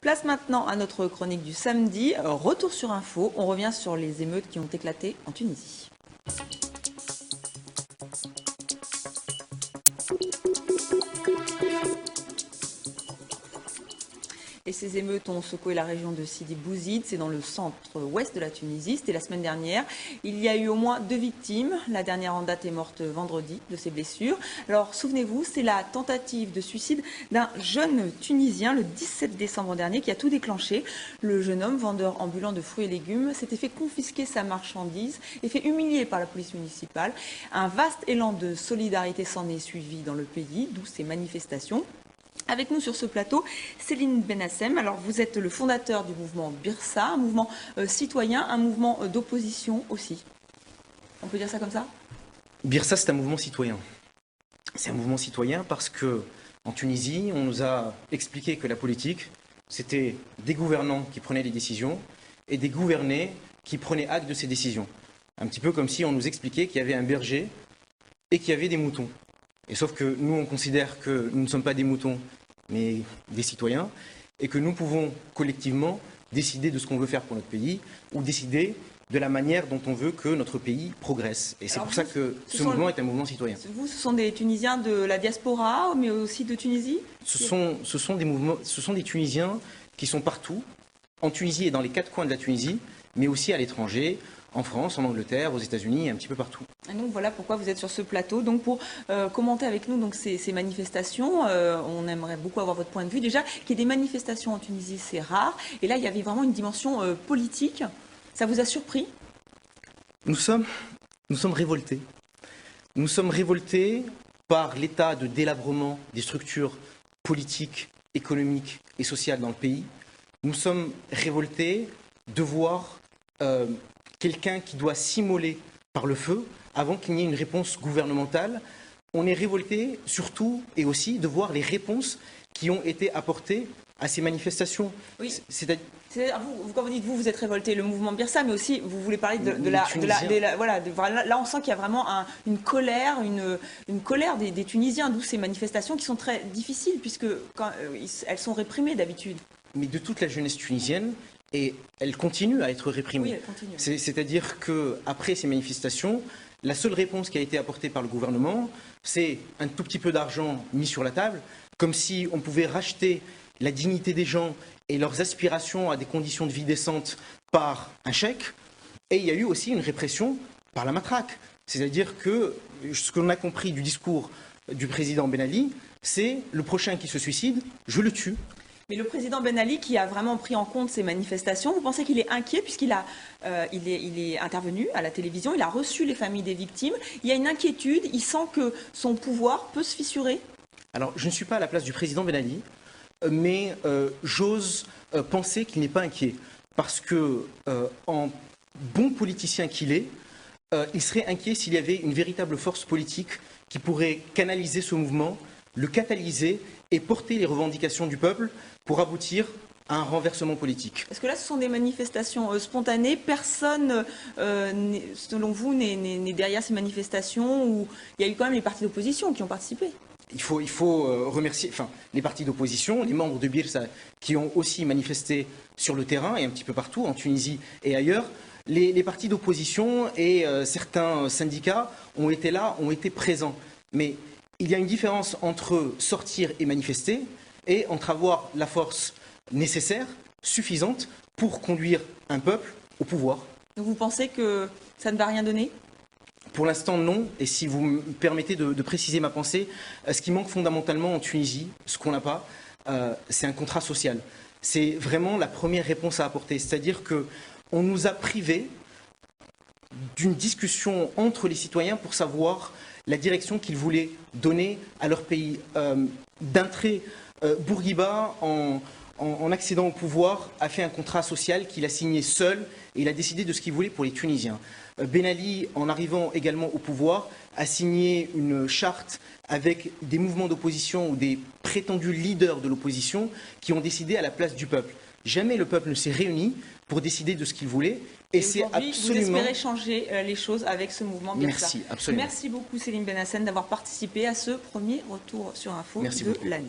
Place maintenant à notre chronique du samedi. Retour sur info, on revient sur les émeutes qui ont éclaté en Tunisie. Et ces émeutes ont secoué la région de Sidi Bouzid, c'est dans le centre-ouest de la Tunisie, c'était la semaine dernière. Il y a eu au moins 2 victimes, la dernière en date est morte vendredi de ses blessures. Alors souvenez-vous, c'est la tentative de suicide d'un jeune Tunisien le 17 décembre dernier qui a tout déclenché. Le jeune homme, vendeur ambulant de fruits et légumes, s'était fait confisquer sa marchandise et fait humilier par la police municipale. Un vaste élan de solidarité s'en est suivi dans le pays, d'où ces manifestations. Avec nous sur ce plateau, Céline Benassem. Alors, vous êtes le fondateur du mouvement Birsa, un mouvement citoyen, un mouvement d'opposition aussi. On peut dire ça comme ça? Birsa, c'est un mouvement citoyen. C'est un mouvement citoyen parce que en Tunisie, on nous a expliqué que la politique, c'était des gouvernants qui prenaient les décisions et des gouvernés qui prenaient acte de ces décisions. Un petit peu comme si on nous expliquait qu'il y avait un berger et qu'il y avait des moutons. Et sauf que nous, on considère que nous ne sommes pas des moutons, mais des citoyens, et que nous pouvons collectivement décider de ce qu'on veut faire pour notre pays, ou décider de la manière dont on veut que notre pays progresse. Et c'est pour ça que ce mouvement est un mouvement citoyen. Vous, ce sont des Tunisiens de la diaspora, mais aussi de Tunisie? Ce sont des Tunisiens qui sont partout, en Tunisie et dans les 4 coins de la Tunisie, mais aussi à l'étranger, en France, en Angleterre, aux États-Unis et un petit peu partout. Et donc voilà pourquoi vous êtes sur ce plateau. Donc pour commenter avec nous donc, ces manifestations, on aimerait beaucoup avoir votre point de vue. Déjà, qu'il y ait des manifestations en Tunisie, c'est rare. Et là, il y avait vraiment une dimension politique. Ça vous a surpris? Nous sommes révoltés. Nous sommes révoltés par l'état de délabrement des structures politiques, économiques et sociales dans le pays. Nous sommes révoltés de voir quelqu'un qui doit s'immoler par le feu avant qu'il n'y ait une réponse gouvernementale. On est révolté surtout et aussi de voir les réponses qui ont été apportées à ces manifestations. Oui. C'est-à-dire, quand vous dites vous êtes révolté, le mouvement Birsa, mais aussi vous voulez parler là on sent qu'il y a vraiment une colère des Tunisiens, d'où ces manifestations qui sont très difficiles puisque elles sont réprimées d'habitude. Mais de toute la jeunesse tunisienne. Et elle continue à être réprimée. Oui, elle continue. C'est-à-dire qu'après ces manifestations, la seule réponse qui a été apportée par le gouvernement, c'est un tout petit peu d'argent mis sur la table, comme si on pouvait racheter la dignité des gens et leurs aspirations à des conditions de vie décentes par un chèque. Et il y a eu aussi une répression par la matraque. C'est-à-dire que ce qu'on a compris du discours du président Ben Ali, c'est le prochain qui se suicide, je le tue. Mais le président Ben Ali, qui a vraiment pris en compte ces manifestations, vous pensez qu'il est inquiet puisqu'il est intervenu à la télévision, il a reçu les familles des victimes. Il y a une inquiétude, il sent que son pouvoir peut se fissurer? Alors, je ne suis pas à la place du président Ben Ali, mais j'ose penser qu'il n'est pas inquiet. Parce que, en bon politicien qu'il est, il serait inquiet s'il y avait une véritable force politique qui pourrait canaliser ce mouvement, le catalyser et porter les revendications du peuple pour aboutir à un renversement politique. Parce que là, ce sont des manifestations spontanées. Personne, selon vous, n'est derrière ces manifestations où il y a eu quand même les partis d'opposition qui ont participé. Il faut remercier les partis d'opposition, les membres de Birsa qui ont aussi manifesté sur le terrain et un petit peu partout, en Tunisie et ailleurs. Les partis d'opposition et certains syndicats ont été là, ont été présents. Mais il y a une différence entre sortir et manifester et entre avoir la force nécessaire, suffisante, pour conduire un peuple au pouvoir. Donc vous pensez que ça ne va rien donner? Pour l'instant, non. Et si vous me permettez de préciser ma pensée, ce qui manque fondamentalement en Tunisie, ce qu'on n'a pas, c'est un contrat social. C'est vraiment la première réponse à apporter. C'est-à-dire qu'on nous a privés d'une discussion entre les citoyens pour savoir la direction qu'ils voulaient donner à leur pays. D'un trait, Bourguiba, en accédant au pouvoir, a fait un contrat social qu'il a signé seul et il a décidé de ce qu'il voulait pour les Tunisiens. Ben Ali, en arrivant également au pouvoir, a signé une charte avec des mouvements d'opposition ou des prétendus leaders de l'opposition qui ont décidé à la place du peuple. Jamais le peuple ne s'est réuni pour décider de ce qu'il voulait. Et c'est absolument... Vous espérez changer les choses avec ce mouvement Birsa. Merci, absolument. Merci beaucoup Céline Benassem d'avoir participé à ce premier retour sur info de l'année.